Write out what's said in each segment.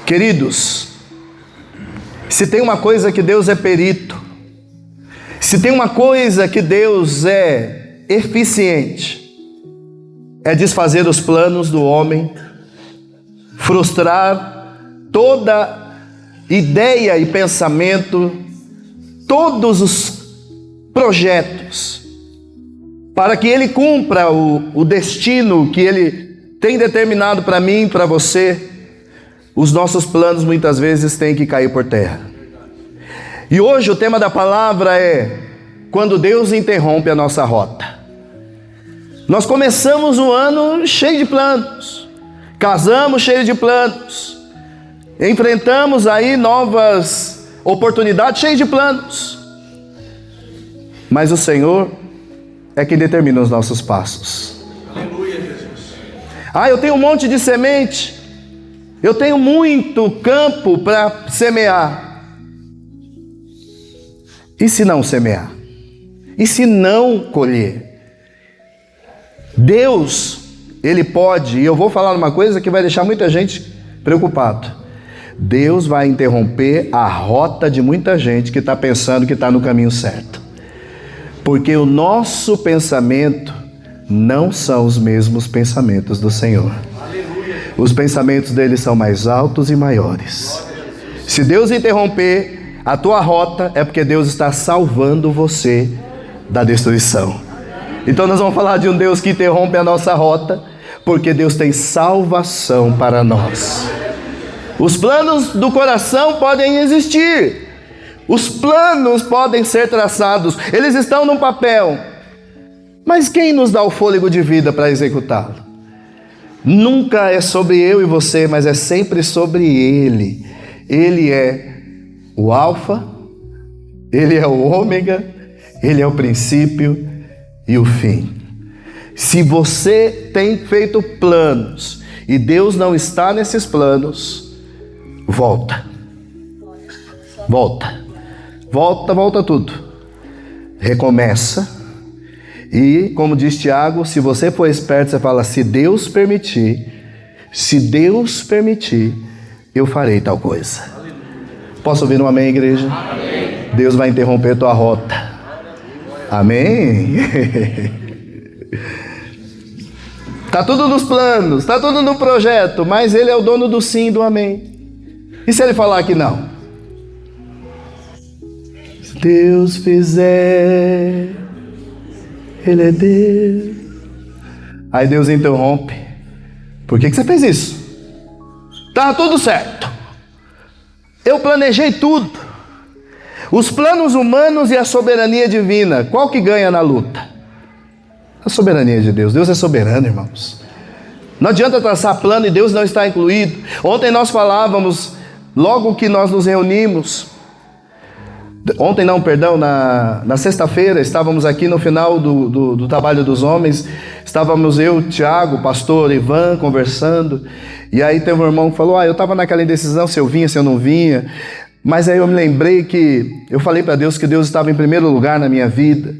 Queridos, se tem uma coisa que Deus é perito, se tem uma coisa que Deus é eficiente, é desfazer os planos do homem, frustrar toda ideia e pensamento, todos os projetos, para que Ele cumpra o destino que Ele tem determinado para mim e para você. Os nossos planos muitas vezes têm que cair por terra. E hoje o tema da palavra é quando Deus interrompe a nossa rota. Nós começamos o ano cheio de planos, casamos cheio de planos, enfrentamos aí novas oportunidades cheias de planos, mas o Senhor é quem determina os nossos passos. Aleluia, Jesus. Eu tenho um monte de semente, eu tenho muito campo para semear. E se não semear? E se não colher? Deus, Ele pode, e eu vou falar uma coisa que vai deixar muita gente preocupado. Deus vai interromper a rota de muita gente que está pensando que está no caminho certo. Porque o nosso pensamento não são os mesmos pensamentos do Senhor. Os pensamentos dele são mais altos e maiores. Se Deus interromper a tua rota, é porque Deus está salvando você da destruição. Então nós vamos falar de um Deus que interrompe a nossa rota, porque Deus tem salvação para nós. Os planos do coração podem existir, os planos podem ser traçados, eles estão no papel, mas quem nos dá o fôlego de vida para executá-lo? Nunca é sobre eu e você, mas é sempre sobre Ele. Ele é o Alfa, Ele é o Ômega, Ele é o princípio e o fim. Se você tem feito planos e Deus não está nesses planos, volta tudo, recomeça. E como diz Tiago, se você for esperto, você fala: se Deus permitir, eu farei tal coisa. Posso ouvir um amém, igreja? Amém. Deus vai interromper tua rota. Amém? Está tudo nos planos, está tudo no projeto, mas Ele é o dono do sim e do amém. E se Ele falar que não? Se Deus fizer, Ele é Deus. Aí Deus interrompe. Por que você fez isso? Estava tudo certo, eu planejei tudo. Os planos humanos e a soberania divina, qual que ganha na luta? A soberania de Deus. Deus é soberano, irmãos. Não adianta traçar plano e Deus não está incluído. Ontem nós falávamos, logo que nós nos reunimos, na sexta-feira, estávamos aqui no final do trabalho dos homens, estávamos eu, Tiago, o pastor Ivan, conversando, e aí teve um irmão que falou: eu estava naquela indecisão se eu vinha, se eu não vinha, mas aí eu me lembrei que eu falei para Deus que Deus estava em primeiro lugar na minha vida.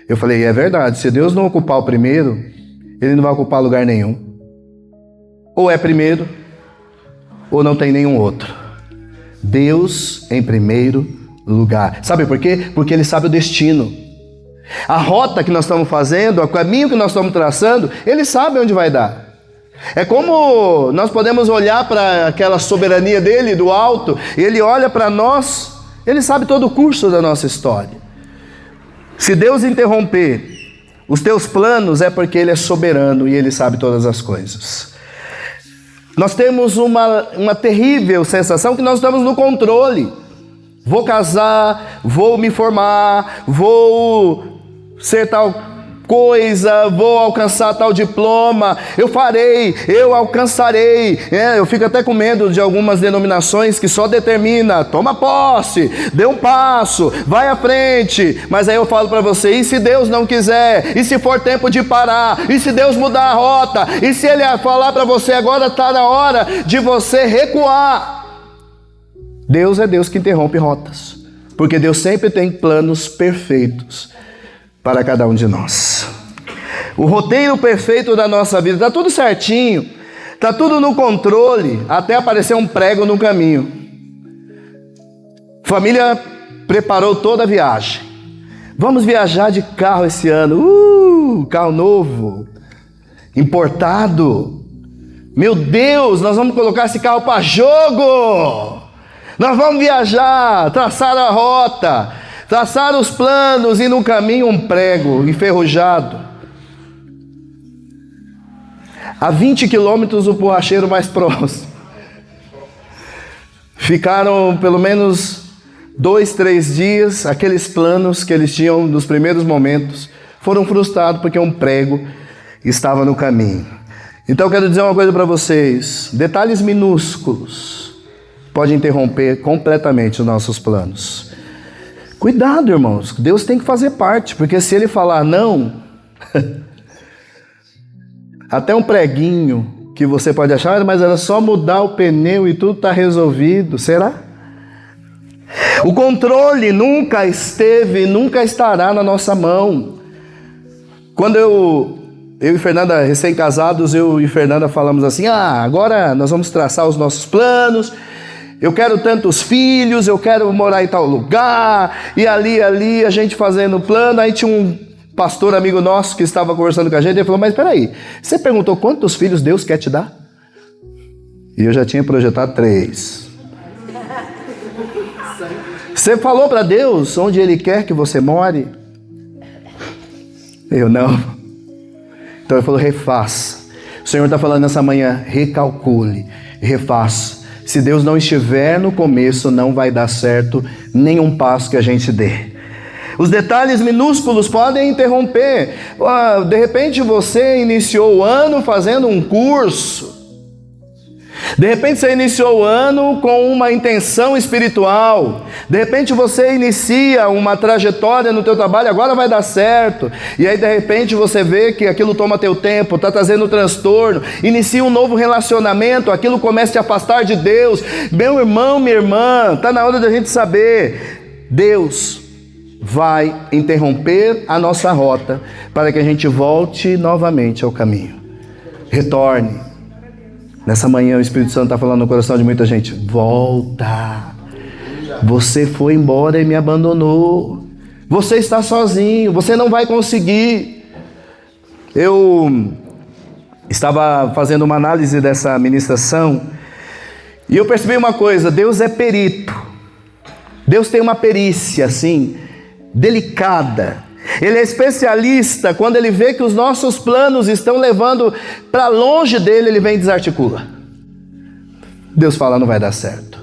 Eu falei: é verdade, se Deus não ocupar o primeiro, Ele não vai ocupar lugar nenhum. Ou é primeiro, ou não tem nenhum outro. Deus em primeiro lugar. Sabe por quê? Porque Ele sabe o destino. A rota que nós estamos fazendo, o caminho que nós estamos traçando, Ele sabe onde vai dar. É como nós podemos olhar para aquela soberania dele do alto, e Ele olha para nós, Ele sabe todo o curso da nossa história. Se Deus interromper os teus planos, é porque Ele é soberano e Ele sabe todas as coisas. Nós temos uma terrível sensação que nós estamos no controle. Vou casar, vou me formar, vou ser tal coisa, vou alcançar tal diploma, eu farei, eu alcançarei. Eu fico até com medo de algumas denominações que só determina: toma posse, dê um passo, vai à frente. Mas aí eu falo para você: e se Deus não quiser? E se for tempo de parar? E se Deus mudar a rota? E se Ele falar para você: agora está na hora de você recuar? Deus é Deus que interrompe rotas, porque Deus sempre tem planos perfeitos para cada um de nós. O roteiro perfeito da nossa vida, está tudo certinho, Está tudo no controle, até aparecer um prego no caminho. Família preparou toda a viagem. Vamos viajar de carro esse ano. Carro novo, importado. Meu Deus, nós vamos colocar esse carro para jogo. Nós vamos viajar, traçar a rota, traçar os planos e no caminho um prego enferrujado. A 20 quilômetros o borracheiro mais próximo. Ficaram pelo menos 2, 3 dias, aqueles planos que eles tinham nos primeiros momentos foram frustrados porque um prego estava no caminho. Então eu quero dizer uma coisa para vocês, detalhes minúsculos podem interromper completamente os nossos planos. Cuidado, irmãos, Deus tem que fazer parte, porque se Ele falar não, até um preguinho que você pode achar, mas era só mudar o pneu e tudo está resolvido, será? O controle nunca esteve, nunca estará na nossa mão. Quando eu e Fernanda, recém-casados, eu e Fernanda falamos assim, agora nós vamos traçar os nossos planos, eu quero tantos filhos, eu quero morar em tal lugar, e ali, a gente fazendo plano. Aí tinha um pastor amigo nosso que estava conversando com a gente, ele falou, mas espera aí, você perguntou quantos filhos Deus quer te dar? E eu já tinha projetado 3. Você falou para Deus onde Ele quer que você more? Eu não. Então ele falou, refaça. O Senhor está falando nessa manhã, recalcule, refaça. Se Deus não estiver no começo, não vai dar certo nenhum passo que a gente dê. Os detalhes minúsculos podem interromper. De repente você iniciou o ano fazendo um curso. De repente você iniciou o ano com uma intenção espiritual. De repente você inicia uma trajetória no teu trabalho, agora vai dar certo. E aí de repente você vê que aquilo toma teu tempo, está trazendo transtorno. Inicia um novo relacionamento, aquilo começa a te afastar de Deus. Meu irmão, minha irmã, está na hora da gente saber. Deus vai interromper a nossa rota para que a gente volte novamente ao caminho. Retorne. Nessa manhã o Espírito Santo está falando no coração de muita gente. Volta. Você foi embora e me abandonou. Você está sozinho. Você não vai conseguir. Eu estava fazendo uma análise dessa ministração e eu percebi uma coisa. Deus é perito. Deus tem uma perícia assim, delicada. Ele é especialista. Quando ele vê que os nossos planos estão levando para longe dele, ele vem e desarticula. Deus fala, não vai dar certo.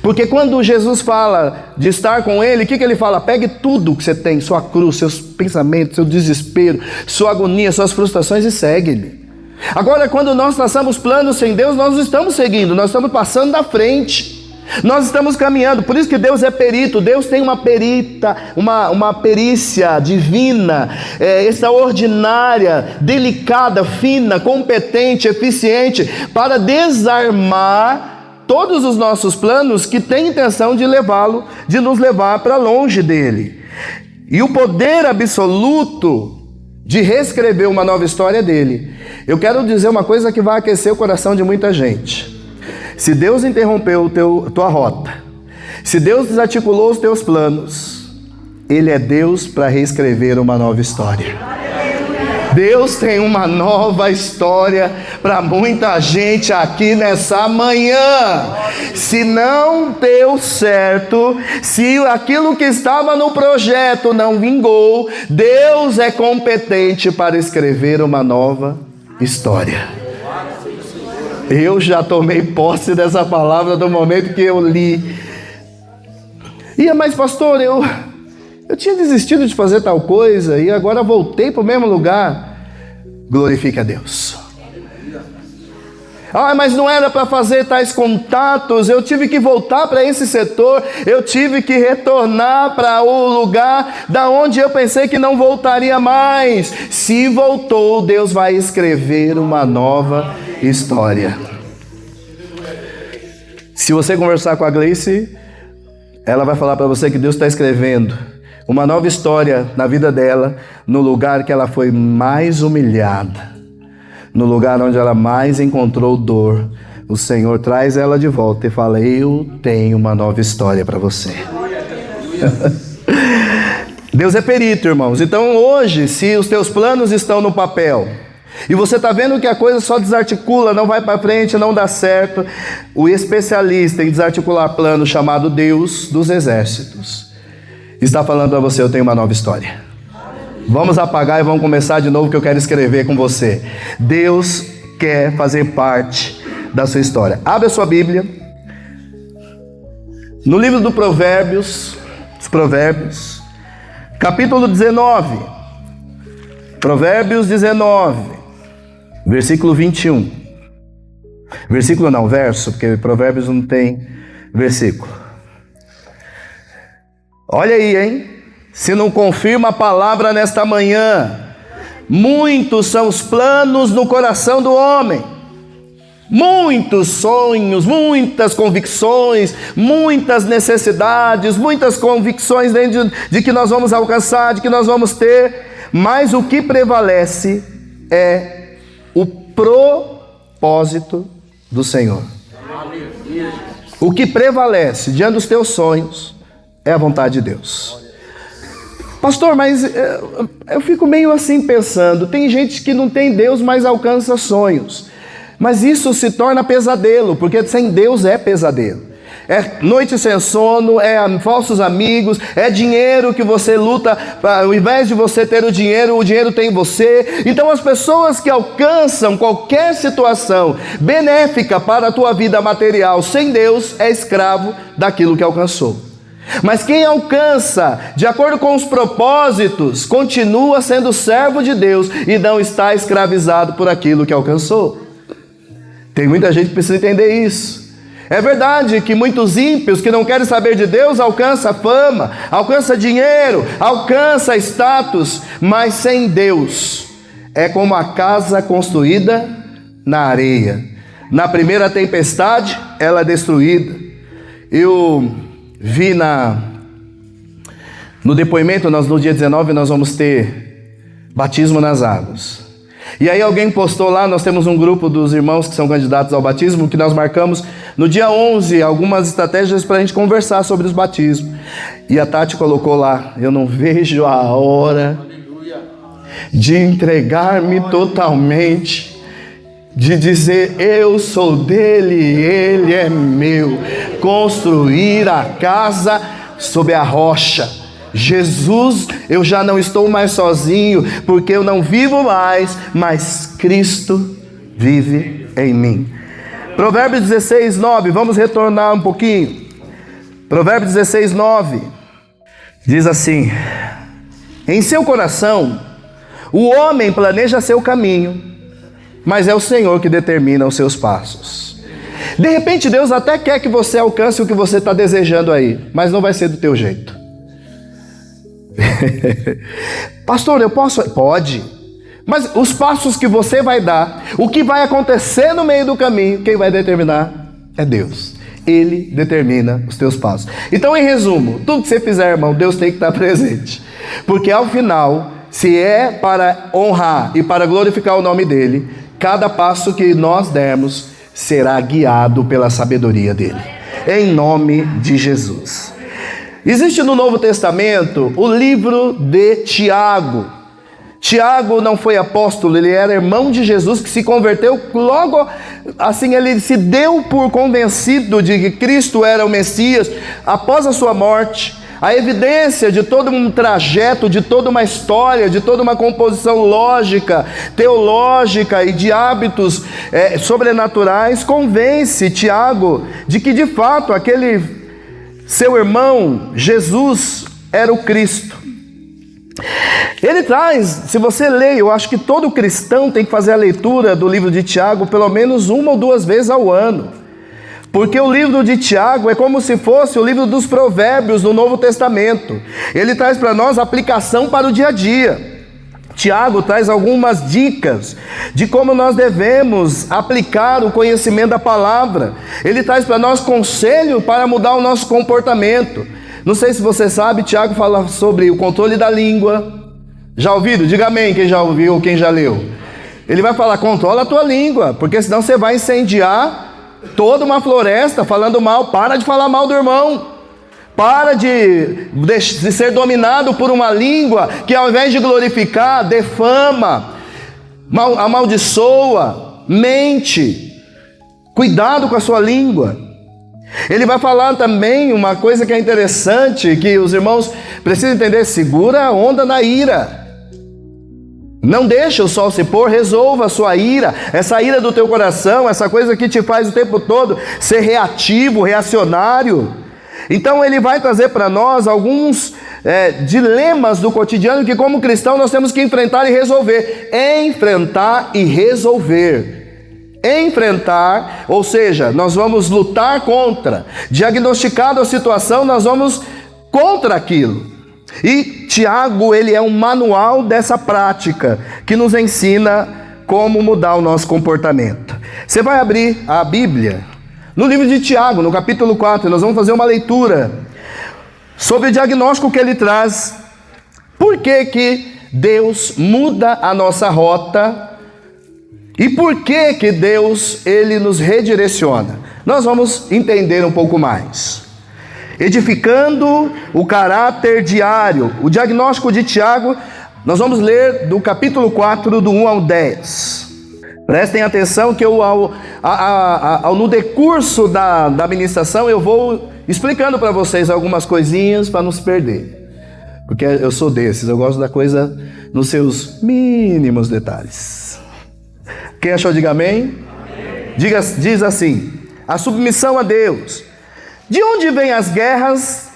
Porque quando Jesus fala de estar com ele, o que ele fala? Pegue tudo que você tem, sua cruz, seus pensamentos, seu desespero, sua agonia, suas frustrações e segue-ele. Agora, quando nós traçamos planos sem Deus, nós não estamos seguindo, nós estamos passando da frente. Nós estamos caminhando, por isso que Deus é perito. Deus tem uma perícia divina, extraordinária, delicada, fina, competente, eficiente, para desarmar todos os nossos planos que têm intenção de nos levar para longe dele. E o poder absoluto de reescrever uma nova história dele. Eu quero dizer uma coisa que vai aquecer o coração de muita gente. Se Deus interrompeu tua rota, se Deus desarticulou os teus planos, Ele é Deus para reescrever uma nova história. Deus tem uma nova história para muita gente aqui nessa manhã. Se não deu certo, se aquilo que estava no projeto não vingou, Deus é competente para escrever uma nova história. Eu já tomei posse dessa palavra do momento que eu li. Mas pastor, eu tinha desistido de fazer tal coisa e agora voltei para o mesmo lugar. Glorifique a Deus. Mas não era para fazer tais contatos, eu tive que voltar para esse setor, eu tive que retornar para o lugar da onde eu pensei que não voltaria mais. Se voltou, Deus vai escrever uma nova história. Se você conversar com a Gleice, ela vai falar para você que Deus está escrevendo uma nova história na vida dela, no lugar que ela foi mais humilhada, no lugar onde ela mais encontrou dor, o Senhor traz ela de volta e fala: eu tenho uma nova história para você. Deus é perito, irmãos. Então hoje, se os teus planos estão no papel e você está vendo que a coisa só desarticula, não vai para frente, não dá certo, o especialista em desarticular plano, chamado Deus dos Exércitos, está falando a você: eu tenho uma nova história. Vamos apagar e vamos começar de novo, que eu quero escrever com você. Deus quer fazer parte da sua história. Abre a sua Bíblia no livro do Provérbios, capítulo 19. Provérbios 19, versículo 21. Versículo não, verso, porque Provérbios não tem versículo. Olha aí, hein? Se não confirma a palavra nesta manhã: muitos são os planos no coração do homem, muitos sonhos, muitas convicções, muitas necessidades, muitas convicções dentro de que nós vamos alcançar, de que nós vamos ter, mas o que prevalece é o propósito do Senhor. O que prevalece diante dos teus sonhos é a vontade de Deus. Pastor, mas eu fico meio assim pensando, tem gente que não tem Deus, mas alcança sonhos. Mas isso se torna pesadelo, porque sem Deus é pesadelo. É noite sem sono, é falsos amigos, é dinheiro que você luta, ao invés de você ter o dinheiro tem você. Então as pessoas que alcançam qualquer situação benéfica para a tua vida material sem Deus é escravo daquilo que alcançou. Mas quem alcança de acordo com os propósitos continua sendo servo de Deus e não está escravizado por aquilo que alcançou. Tem muita gente que precisa entender isso. É verdade que muitos ímpios que não querem saber de Deus alcançam fama, alcançam dinheiro, alcançam status, mas sem Deus é como a casa construída na areia. Na primeira tempestade ela é destruída. Eu vi no depoimento, no dia 19 nós vamos ter batismo nas águas. E aí alguém postou lá, nós temos um grupo dos irmãos que são candidatos ao batismo, que nós marcamos no dia 11, algumas estratégias para a gente conversar sobre os batismos. E a Tati colocou lá: eu não vejo a hora de entregar-me totalmente, de dizer: eu sou dele, ele é meu, construir a casa sob a rocha. Jesus, eu já não estou mais sozinho, porque eu não vivo mais, mas Cristo vive em mim. Provérbios 16, 9, vamos retornar um pouquinho. Provérbios 16, 9, diz assim: em seu coração o homem planeja seu caminho, mas é o Senhor que determina os seus passos. De repente Deus até quer que você alcance o que você está desejando aí, mas não vai ser do teu jeito. Pastor, eu posso? Pode. Mas os passos que você vai dar, o que vai acontecer no meio do caminho, quem vai determinar é Deus. Ele determina os teus passos. Então, em resumo, tudo que você fizer, irmão, Deus tem que estar presente. Porque ao final, se é para honrar e para glorificar o nome dele, cada passo que nós dermos será guiado pela sabedoria dele. Em nome de Jesus. Existe no Novo Testamento o livro de Tiago. Tiago não foi apóstolo, ele era irmão de Jesus que se converteu logo assim, ele se deu por convencido de que Cristo era o Messias após a sua morte. A evidência de todo um trajeto, de toda uma história, de toda uma composição lógica, teológica e de hábitos sobrenaturais convence Tiago de que de fato aquele seu irmão, Jesus, era o Cristo. Ele traz, se você ler, eu acho que todo cristão tem que fazer a leitura do livro de Tiago pelo menos uma ou duas vezes ao ano. Porque o livro de Tiago é como se fosse o livro dos provérbios do Novo Testamento. Ele traz para nós aplicação para o dia a dia. Tiago traz algumas dicas de como nós devemos aplicar o conhecimento da palavra. Ele traz para nós conselho para mudar o nosso comportamento. Não sei se você sabe, Tiago fala sobre o controle da língua. Já ouviram? Diga amém quem já ouviu ou quem já leu. Ele vai falar, controla a tua língua, porque senão você vai incendiar toda uma floresta falando mal. Para de falar mal do irmão. Para de ser dominado por uma língua que ao invés de glorificar, defama, amaldiçoa, mente. Cuidado com a sua língua. Ele vai falar também uma coisa que é interessante, que os irmãos precisam entender: segura a onda na ira. Não deixa o sol se pôr, resolva a sua ira, essa ira do teu coração, essa coisa que te faz o tempo todo ser reativo, reacionário. Então ele vai trazer para nós alguns dilemas do cotidiano que como cristão nós temos que enfrentar e resolver. Enfrentar e resolver. Enfrentar, ou seja, nós vamos lutar contra. Diagnosticado a situação, nós vamos contra aquilo. E Tiago, ele é um manual dessa prática, que nos ensina como mudar o nosso comportamento. Você vai abrir a Bíblia, no livro de Tiago, no capítulo 4, nós vamos fazer uma leitura sobre o diagnóstico que ele traz. Por que que Deus muda a nossa rota? E por que que Deus, ele nos redireciona? Nós vamos entender um pouco mais. Edificando o caráter diário. O diagnóstico de Tiago, nós vamos ler do capítulo 4, do 1 ao 10. Prestem atenção que no decurso da ministração eu vou explicando para vocês algumas coisinhas para não se perder. Porque eu sou desses, eu gosto da coisa nos seus mínimos detalhes. Quem achou, diga amém. Diz assim: a submissão a Deus. De onde vêm as guerras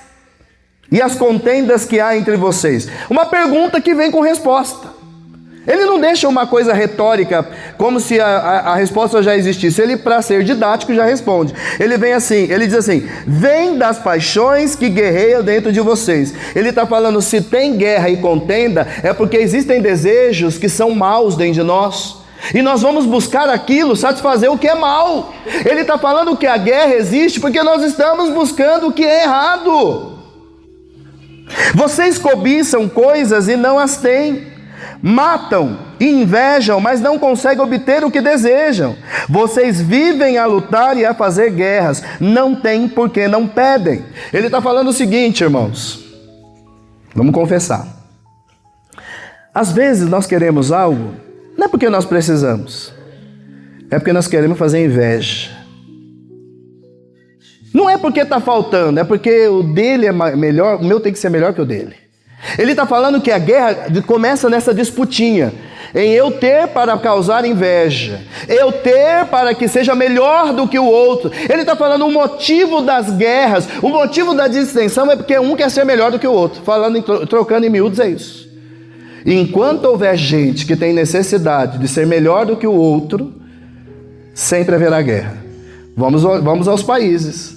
e as contendas que há entre vocês? Uma pergunta que vem com resposta. Ele não deixa uma coisa retórica, como se a resposta já existisse. Ele, para ser didático, já responde. Ele vem assim, ele diz assim: vem das paixões que guerreiam dentro de vocês. Ele está falando, se tem guerra e contenda, é porque existem desejos que são maus dentro de nós. E nós vamos buscar aquilo, satisfazer o que é mal. Ele está falando que a guerra existe porque nós estamos buscando o que é errado. Vocês cobiçam coisas e não as têm. Matam e invejam, mas não conseguem obter o que desejam. Vocês vivem a lutar e a fazer guerras. Não têm porque não pedem. Ele está falando o seguinte, irmãos. Vamos confessar. Às vezes nós queremos algo, não é porque nós precisamos, é porque nós queremos fazer inveja. Não é porque está faltando, é porque o dele é melhor, o meu tem que ser melhor que o dele. Ele está falando que a guerra começa nessa disputinha, em eu ter para causar inveja, eu ter para que seja melhor do que o outro. Ele está falando o motivo das guerras, o motivo da distensão é porque um quer ser melhor do que o outro. Trocando em miúdos é isso. Enquanto houver gente que tem necessidade de ser melhor do que o outro, sempre haverá guerra. Vamos aos países.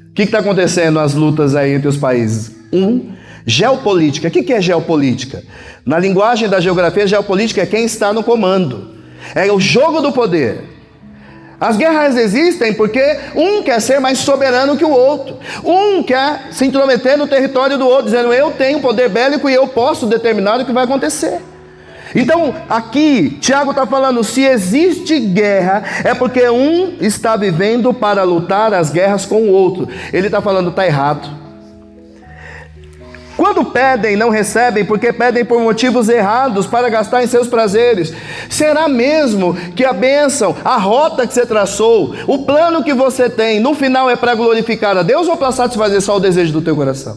O que está acontecendo nas lutas aí entre os países? Geopolítica. O que é geopolítica? Na linguagem da geografia, geopolítica é quem está no comando. É o jogo do poder. As guerras existem porque um quer ser mais soberano que o outro. Um quer se intrometer no território do outro, dizendo, eu tenho poder bélico e eu posso determinar o que vai acontecer. Então, aqui, Tiago está falando, se existe guerra, é porque um está vivendo para lutar as guerras com o outro. Ele está falando, está errado. Quando pedem, não recebem, porque pedem por motivos errados, para gastar em seus prazeres. Será mesmo que a bênção, a rota que você traçou, o plano que você tem, no final é para glorificar a Deus ou para satisfazer só o desejo do teu coração?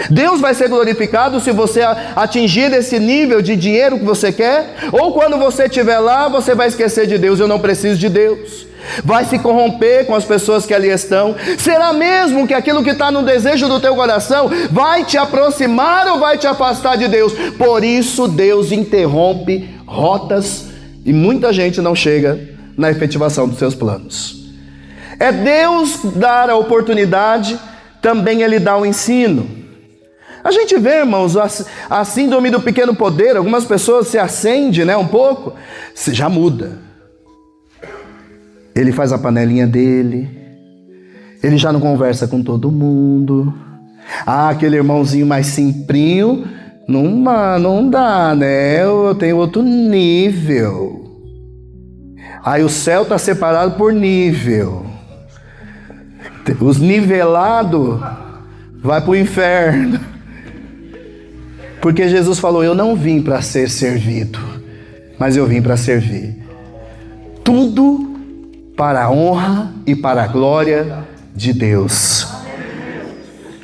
Deus vai ser glorificado se você atingir esse nível de dinheiro que você quer? Ou quando você estiver lá, você vai esquecer de Deus, eu não preciso de Deus? Vai se corromper com as pessoas que ali estão? Será mesmo que aquilo que está no desejo do teu coração vai te aproximar ou vai te afastar de Deus? Por isso Deus interrompe rotas e muita gente não chega na efetivação dos seus planos. É Deus dar a oportunidade, também Ele dá o ensino. A gente vê, irmãos, a síndrome do pequeno poder. Algumas pessoas se acendem, um pouco, já muda. Ele faz a panelinha dele, ele já não conversa com todo mundo. Aquele irmãozinho mais simprinho, Não dá, né? Eu tenho outro nível. Aí o céu está separado por nível. Os nivelados vai para o inferno. Porque Jesus falou, eu não vim para ser servido, mas eu vim para servir. Tudo para a honra e para a glória de Deus.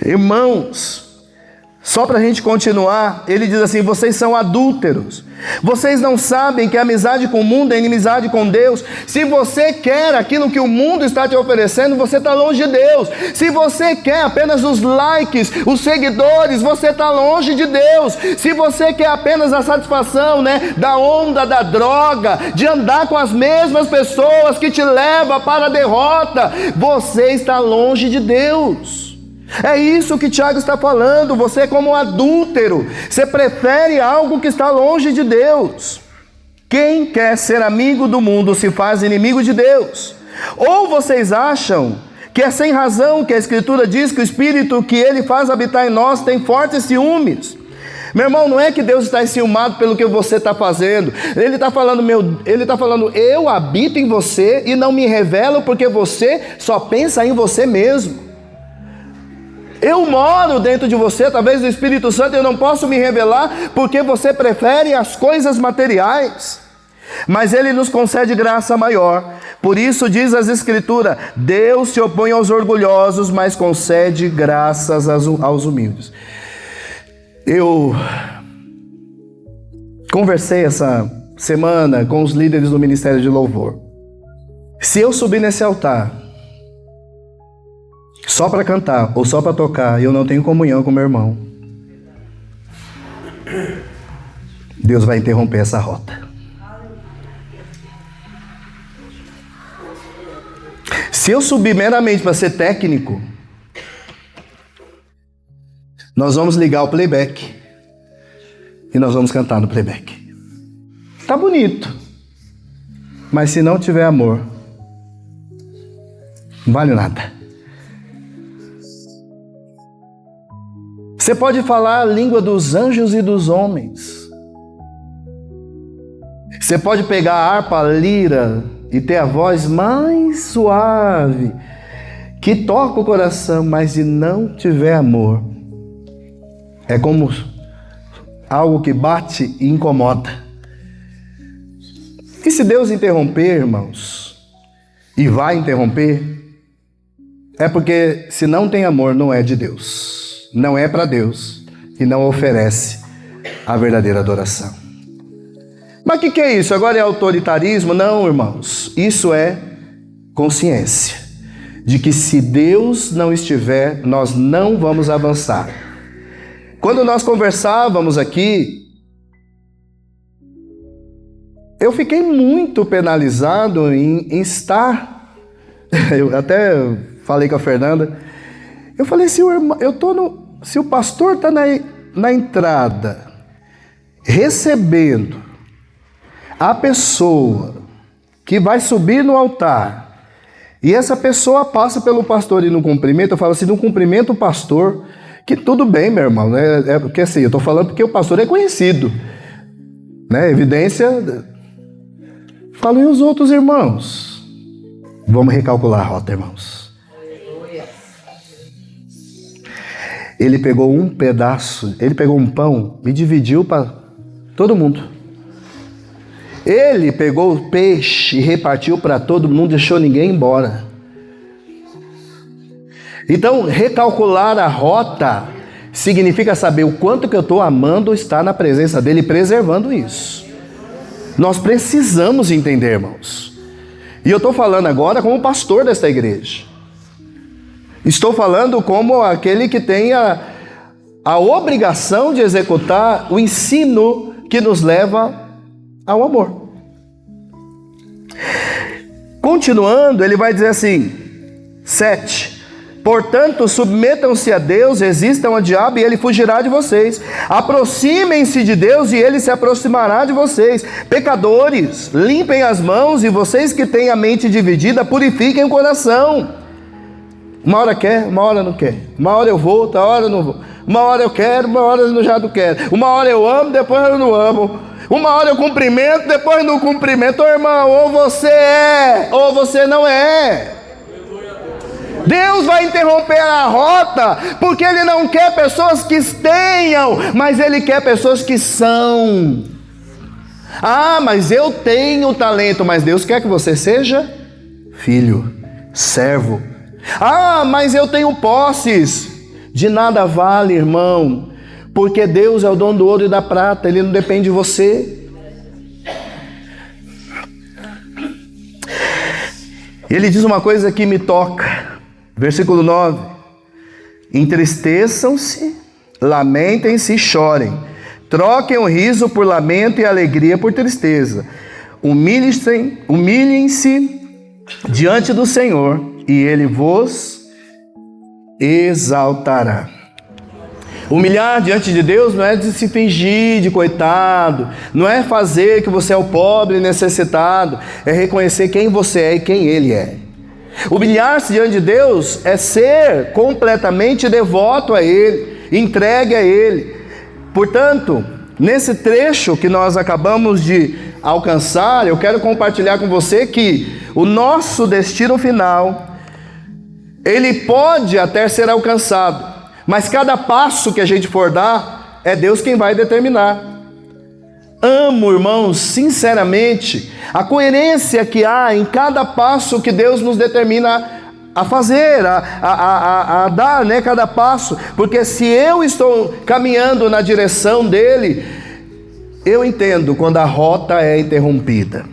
Irmãos, só para a gente continuar, ele diz assim, vocês são adúlteros. Vocês não sabem que a amizade com o mundo é inimizade com Deus. Se você quer aquilo que o mundo está te oferecendo, você está longe de Deus. Se você quer apenas os likes, os seguidores, você está longe de Deus. Se você quer apenas a satisfação, da onda, da droga, de andar com as mesmas pessoas que te levam para a derrota, você está longe de Deus. É isso que Tiago está falando. Você é como um adúltero. Você prefere algo que está longe de Deus. Quem quer ser amigo do mundo se faz inimigo de Deus. Ou vocês acham que é sem razão que a Escritura diz que o Espírito que Ele faz habitar em nós tem fortes ciúmes? Meu irmão, não é que Deus está enciumado pelo que você está fazendo. Ele está falando, eu habito em você e não me revelo porque você só pensa em você mesmo. Eu moro dentro de você, através do Espírito Santo, eu não posso me revelar porque você prefere as coisas materiais. Mas Ele nos concede graça maior. Por isso diz as Escrituras, Deus se opõe aos orgulhosos, mas concede graças aos humildes. Eu conversei essa semana com os líderes do Ministério de Louvor. Se eu subir nesse altar só para cantar ou só para tocar, eu não tenho comunhão com meu irmão, Deus vai interromper essa rota. Se eu subir meramente para ser técnico, nós vamos ligar o playback e nós vamos cantar no playback. Tá bonito, mas se não tiver amor, não vale nada. Você pode falar a língua dos anjos e dos homens. Você pode pegar a harpa, a lira e ter a voz mais suave, que toca o coração, mas se não tiver amor, é como algo que bate e incomoda. E se Deus interromper, irmãos, e vai interromper, é porque se não tem amor, não é de Deus. Não é para Deus e não oferece a verdadeira adoração. Mas o que é isso? Agora é autoritarismo? Não, irmãos. Isso é consciência de que se Deus não estiver, nós não vamos avançar. Quando nós conversávamos aqui, eu fiquei muito penalizado em estar. Eu até falei com a Fernanda. Eu falei, se o pastor está na entrada, recebendo a pessoa que vai subir no altar, e essa pessoa passa pelo pastor e não cumprimenta, eu falo assim, não cumprimenta o pastor, que tudo bem, meu irmão, né? É porque assim, eu estou falando porque o pastor é conhecido, né? Evidência. Falo, e os outros irmãos? Vamos recalcular a rota, irmãos. Ele pegou um pedaço, ele pegou um pão e dividiu para todo mundo. Ele pegou o peixe e repartiu para todo mundo, deixou ninguém embora. Então, recalcular a rota significa saber o quanto que eu estou amando estar na presença dele e preservando isso. Nós precisamos entender, irmãos. E eu estou falando agora como pastor desta igreja. Estou falando como aquele que tem a obrigação de executar o ensino que nos leva ao amor. Continuando, ele vai dizer assim, 7. Portanto, submetam-se a Deus, resistam ao diabo e ele fugirá de vocês. Aproximem-se de Deus e ele se aproximará de vocês. Pecadores, limpem as mãos e vocês que têm a mente dividida, purifiquem o coração. Uma hora quer, uma hora não quer. Uma hora eu vou, outra hora não vou. Uma hora eu quero, uma hora eu já não quero. Uma hora eu amo, depois eu não amo. Uma hora eu cumprimento, depois não cumprimento. Ô irmão, ou você é, ou você não é. Deus vai interromper a rota, porque Ele não quer pessoas que tenham, mas Ele quer pessoas que são. Ah, mas eu tenho talento, mas Deus quer que você seja filho, servo. Ah, mas eu tenho posses. De nada vale, irmão, porque Deus é o dono do ouro e da prata, Ele não depende de você. Ele diz uma coisa que me toca. Versículo 9: entristeçam-se, lamentem-se e chorem, troquem o riso por lamento e a alegria por tristeza, humilhem-se diante do Senhor e Ele vos exaltará. Humilhar diante de Deus não é de se fingir de coitado, não é fazer que você é o pobre e necessitado, é reconhecer quem você é e quem Ele é. Humilhar-se diante de Deus é ser completamente devoto a Ele, entregue a Ele. Portanto, nesse trecho que nós acabamos de alcançar, eu quero compartilhar com você que o nosso destino final, ele pode até ser alcançado, mas cada passo que a gente for dar, é Deus quem vai determinar. Amo, irmãos, sinceramente, a coerência que há em cada passo que Deus nos determina a fazer, a dar, né, cada passo, porque se eu estou caminhando na direção dele, eu entendo quando a rota é interrompida.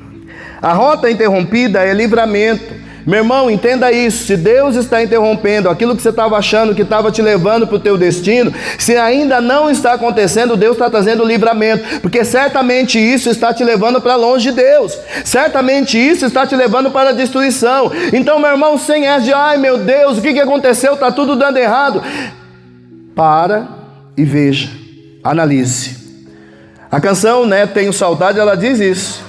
A rota interrompida é livramento. Meu irmão, entenda isso, se Deus está interrompendo aquilo que você estava achando que estava te levando para o teu destino, se ainda não está acontecendo, Deus está trazendo livramento, porque certamente isso está te levando para longe de Deus, certamente isso está te levando para a destruição. Então, meu irmão, sem essa de, ai meu Deus, o que aconteceu, está tudo dando errado, para e veja, analise. A canção, né, Tenho Saudade, ela diz isso.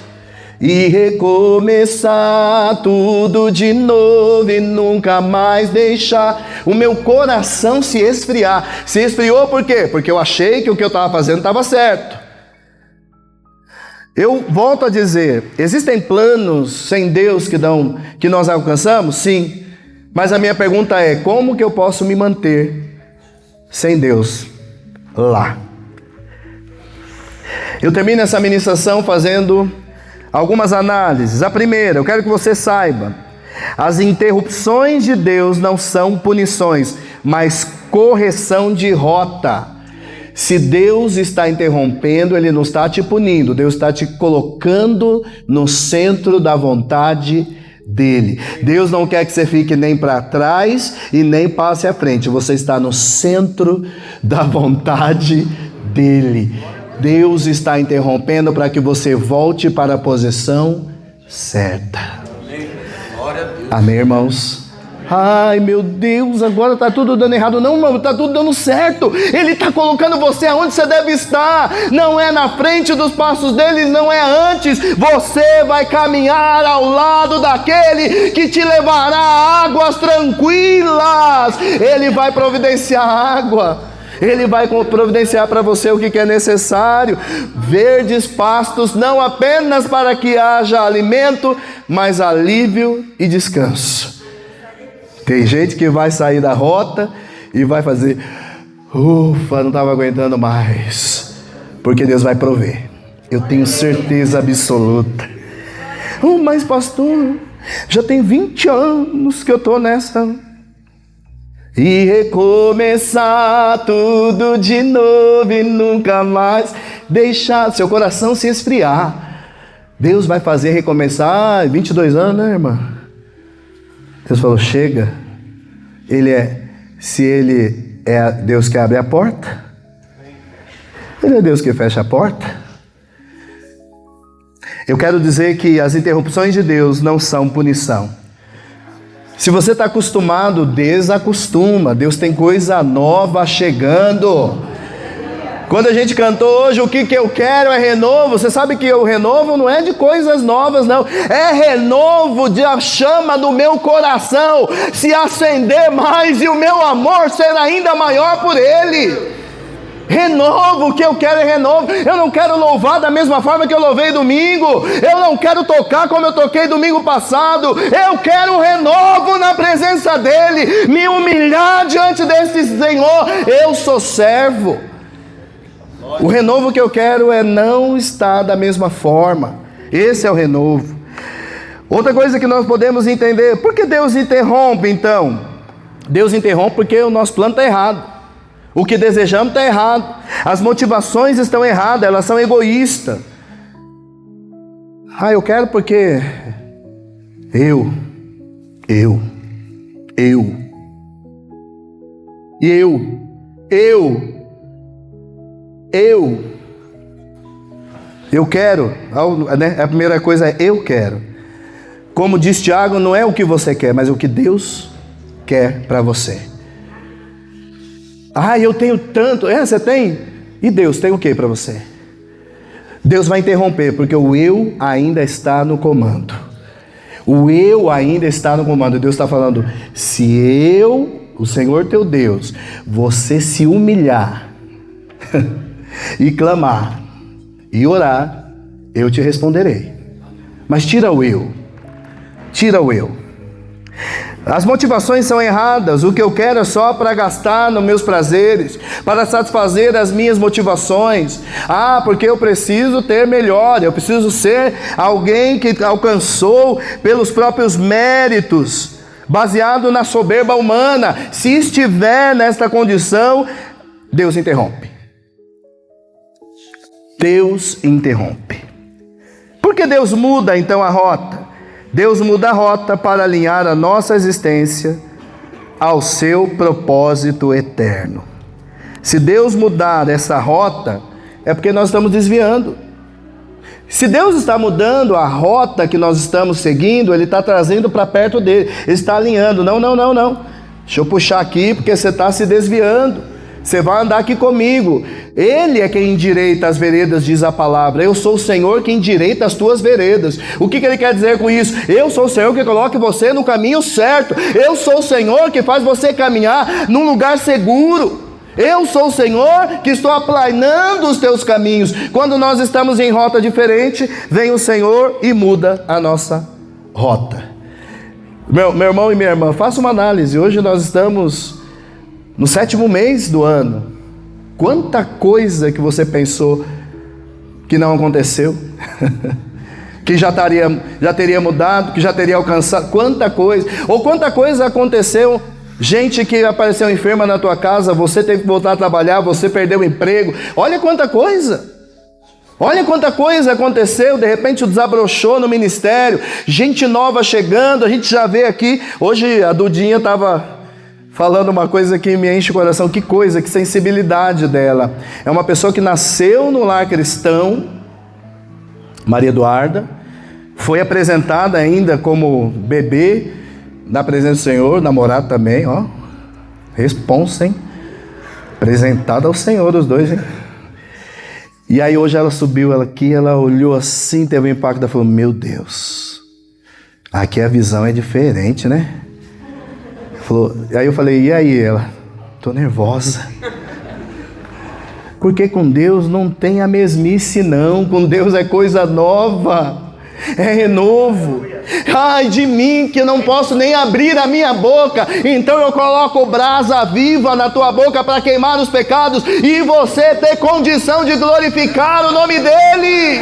E recomeçar tudo de novo e nunca mais deixar o meu coração se esfriar. Se esfriou por quê? Porque eu achei que o que eu estava fazendo estava certo. Eu volto a dizer, existem planos sem Deus que nós alcançamos? Sim. Mas a minha pergunta é, como que eu posso me manter sem Deus lá? Eu termino essa ministração fazendo algumas análises. A primeira, eu quero que você saiba, as interrupções de Deus não são punições, mas correção de rota. Se Deus está interrompendo, Ele não está te punindo, Deus está te colocando no centro da vontade dEle. Deus não quer que você fique nem para trás e nem passe à frente, você está no centro da vontade dEle. Deus está interrompendo para que você volte para a posição certa. Amém, irmãos? Ai, meu Deus, agora está tudo dando errado. Não, irmão, está tudo dando certo. Ele está colocando você aonde você deve estar. Não é na frente dos passos dele, não é antes. Você vai caminhar ao lado daquele que te levará a águas tranquilas. Ele vai providenciar água. Ele vai providenciar para você o que é necessário, verdes pastos, não apenas para que haja alimento, mas alívio e descanso. Tem gente que vai sair da rota e vai fazer, ufa, não estava aguentando mais, porque Deus vai prover, eu tenho certeza absoluta. Mas pastor, já tem 20 anos que eu estou nessa. E recomeçar tudo de novo e nunca mais deixar seu coração se esfriar. Deus vai fazer recomeçar, 22 anos, né, irmã? Deus falou, chega. Se Ele é Deus que abre a porta, Ele é Deus que fecha a porta. Eu quero dizer que as interrupções de Deus não são punição. Se você está acostumado, desacostuma. Deus tem coisa nova chegando. Quando a gente cantou hoje, o que eu quero é renovo. Você sabe que o renovo não é de coisas novas, não. É renovo de a chama do meu coração se acender mais e o meu amor ser ainda maior por Ele. Renovo, o que eu quero é renovo. Eu não quero louvar da mesma forma que eu louvei domingo. Eu não quero tocar como eu toquei domingo passado. Eu quero renovo na presença dEle. Me humilhar diante desse Senhor. Eu sou servo. O renovo que eu quero é não estar da mesma forma. Esse é o renovo. Outra coisa que nós podemos entender. Por que Deus interrompe então? Deus interrompe porque o nosso plano está errado. O que desejamos está errado. As motivações estão erradas, elas são egoístas. Eu quero porque eu. Eu quero, né? A primeira coisa é eu quero. Como diz Tiago, não é o que você quer, mas o que Deus quer para você. Eu tenho tanto. Você tem? E Deus tem o que para você? Deus vai interromper, porque o eu ainda está no comando. O eu ainda está no comando. Deus está falando, se eu, o Senhor teu Deus, você se humilhar e clamar e orar, eu te responderei. Mas tira o eu. Tira o eu. As motivações são erradas. O que eu quero é só para gastar nos meus prazeres, para satisfazer as minhas motivações. Porque eu preciso ter melhor, eu preciso ser alguém que alcançou pelos próprios méritos, baseado na soberba humana. Se estiver nesta condição, Deus interrompe. Deus interrompe. Por que Deus muda então a rota? Deus muda a rota para alinhar a nossa existência ao seu propósito eterno. Se Deus mudar essa rota, é porque nós estamos desviando. Se Deus está mudando a rota que nós estamos seguindo, Ele está trazendo para perto dele, Ele está alinhando. Não. Deixa eu puxar aqui porque você está se desviando. Você vai andar aqui comigo. Ele é quem endireita as veredas, diz a palavra. Eu sou o Senhor que endireita as tuas veredas. O que Ele quer dizer com isso? Eu sou o Senhor que coloca você no caminho certo. Eu sou o Senhor que faz você caminhar num lugar seguro. Eu sou o Senhor que estou aplanando os teus caminhos. Quando nós estamos em rota diferente, vem o Senhor e muda a nossa rota. Meu irmão e minha irmã, faça uma análise. Hoje nós estamos no 7º mês do ano. Quanta coisa que você pensou que não aconteceu, que já teria mudado, que já teria alcançado, quanta coisa, ou quanta coisa aconteceu, gente que apareceu enferma na tua casa, você teve que voltar a trabalhar, você perdeu o emprego, olha quanta coisa aconteceu, de repente desabrochou no ministério, gente nova chegando, a gente já vê aqui, hoje a Dudinha estava falando uma coisa que me enche o coração, que coisa, que sensibilidade dela. É uma pessoa que nasceu no lar cristão, Maria Eduarda, foi apresentada ainda como bebê na presença do Senhor, namorado também, responsa, hein? Apresentada ao Senhor os dois, hein? E aí hoje ela subiu aqui, ela olhou assim, teve um impacto, ela falou, meu Deus, aqui a visão é diferente, né? Aí eu falei, e aí? Ela, tô nervosa. Porque com Deus não tem a mesmice não, com Deus é coisa nova, é renovo. Ai de mim que eu não posso nem abrir a minha boca, então eu coloco brasa viva na tua boca para queimar os pecados e você ter condição de glorificar o nome dEle.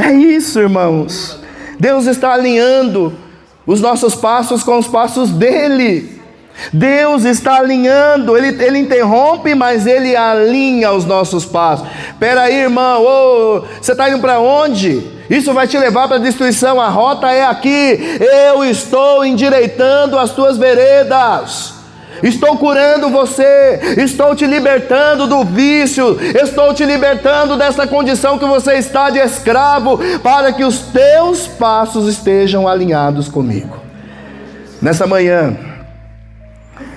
É isso, irmãos. Deus está alinhando os nossos passos com os passos dEle. Deus está alinhando, Ele interrompe, mas Ele alinha os nossos passos. Espera aí, irmão, você está indo para onde? Isso vai te levar para a destruição, a rota é aqui. Eu estou endireitando as tuas veredas. Estou curando você, estou te libertando do vício, estou te libertando dessa condição que você está de escravo, para que os teus passos estejam alinhados comigo. Nessa manhã,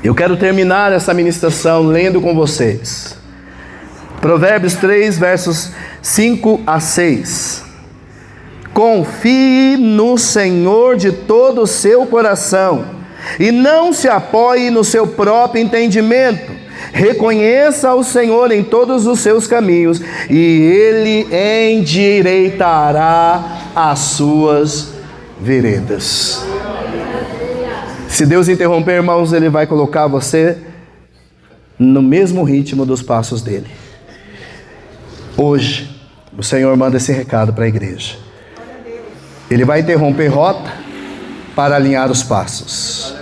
eu quero terminar essa ministração lendo com vocês Provérbios 3, versos 5 a 6. Confie no Senhor de todo o seu coração e não se apoie no seu próprio entendimento. Reconheça o Senhor em todos os seus caminhos, e Ele endireitará as suas veredas. Se Deus interromper, irmãos, Ele vai colocar você no mesmo ritmo dos passos dele. Hoje, o Senhor manda esse recado para a igreja. Ele vai interromper rota para alinhar os passos.